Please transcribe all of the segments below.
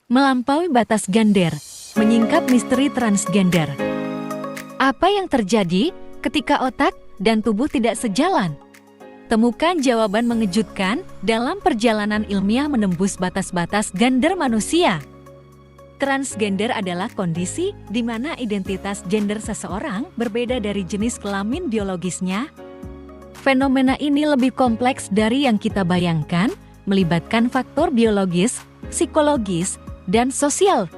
Melampaui batas gender, menyingkap misteri transgender. Apa yang terjadi ketika otak dan tubuh tidak sejalan? Temukan jawaban mengejutkan dalam perjalanan ilmiah menembus batas-batas gender manusia. Transgender adalah kondisi di mana identitas gender seseorang berbeda dari jenis kelamin biologisnya. Fenomena ini lebih kompleks dari yang kita bayangkan, melibatkan faktor biologis, psikologis, dan sosial.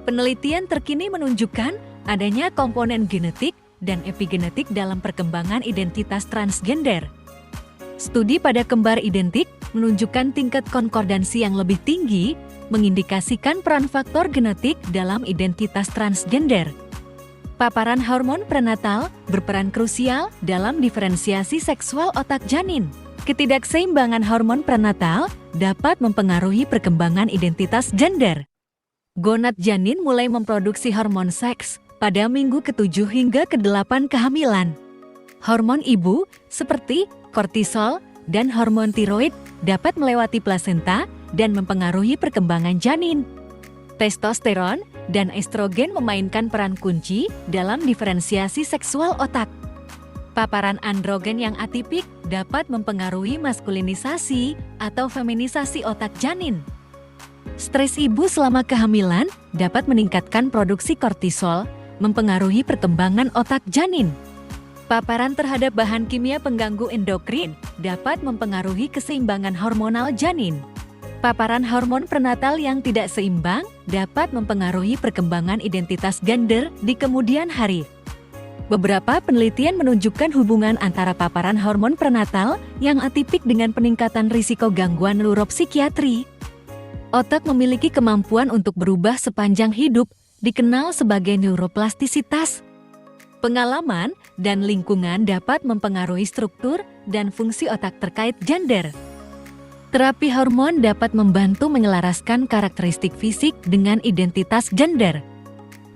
Penelitian terkini menunjukkan adanya komponen genetik dan epigenetik dalam perkembangan identitas transgender. Studi pada kembar identik menunjukkan tingkat konkordansi yang lebih tinggi, mengindikasikan peran faktor genetik dalam identitas transgender. Paparan hormon prenatal berperan krusial dalam diferensiasi seksual otak janin. Ketidakseimbangan hormon prenatal dapat mempengaruhi perkembangan identitas gender. Gonad janin mulai memproduksi hormon seks pada minggu ke-7 hingga ke-8 kehamilan. Hormon ibu seperti kortisol dan hormon tiroid dapat melewati plasenta dan mempengaruhi perkembangan janin. Testosteron dan estrogen memainkan peran kunci dalam diferensiasi seksual otak. Paparan androgen yang atipik dapat mempengaruhi maskulinisasi atau feminisasi otak janin. Stres ibu selama kehamilan dapat meningkatkan produksi kortisol, mempengaruhi perkembangan otak janin. Paparan terhadap bahan kimia pengganggu endokrin dapat mempengaruhi keseimbangan hormonal janin. Paparan hormon prenatal yang tidak seimbang dapat mempengaruhi perkembangan identitas gender di kemudian hari. Beberapa penelitian menunjukkan hubungan antara paparan hormon prenatal yang atipik dengan peningkatan risiko gangguan neuropsikiatri. Otak memiliki kemampuan untuk berubah sepanjang hidup, dikenal sebagai neuroplastisitas. Pengalaman dan lingkungan dapat mempengaruhi struktur dan fungsi otak terkait gender. Terapi hormon dapat membantu menyelaraskan karakteristik fisik dengan identitas gender.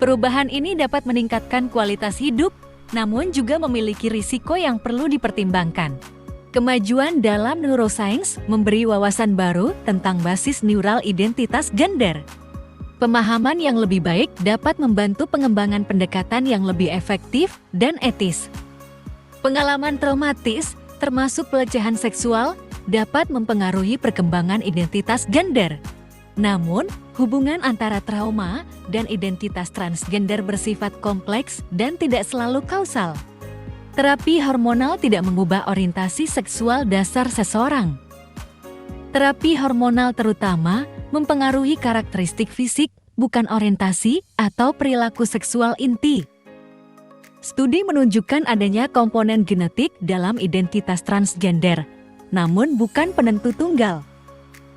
Perubahan ini dapat meningkatkan kualitas hidup, namun juga memiliki risiko yang perlu dipertimbangkan. Kemajuan dalam neuroscience memberi wawasan baru tentang basis neural identitas gender. Pemahaman yang lebih baik dapat membantu pengembangan pendekatan yang lebih efektif dan etis. Pengalaman traumatis, termasuk pelecehan seksual, dapat mempengaruhi perkembangan identitas gender. Namun, hubungan antara trauma dan identitas transgender bersifat kompleks dan tidak selalu kausal. Terapi hormonal tidak mengubah orientasi seksual dasar seseorang. Terapi hormonal terutama mempengaruhi karakteristik fisik, bukan orientasi atau perilaku seksual inti. Studi menunjukkan adanya komponen genetik dalam identitas transgender, namun bukan penentu tunggal.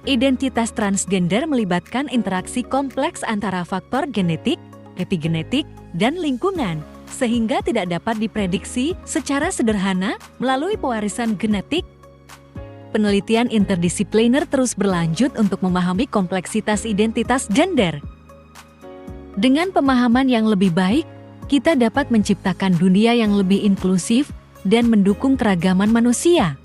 Identitas transgender melibatkan interaksi kompleks antara faktor genetik, epigenetik, dan lingkungan, sehingga tidak dapat diprediksi secara sederhana melalui pewarisan genetik. Penelitian interdisipliner terus berlanjut untuk memahami kompleksitas identitas gender. Dengan pemahaman yang lebih baik, kita dapat menciptakan dunia yang lebih inklusif dan mendukung keragaman manusia.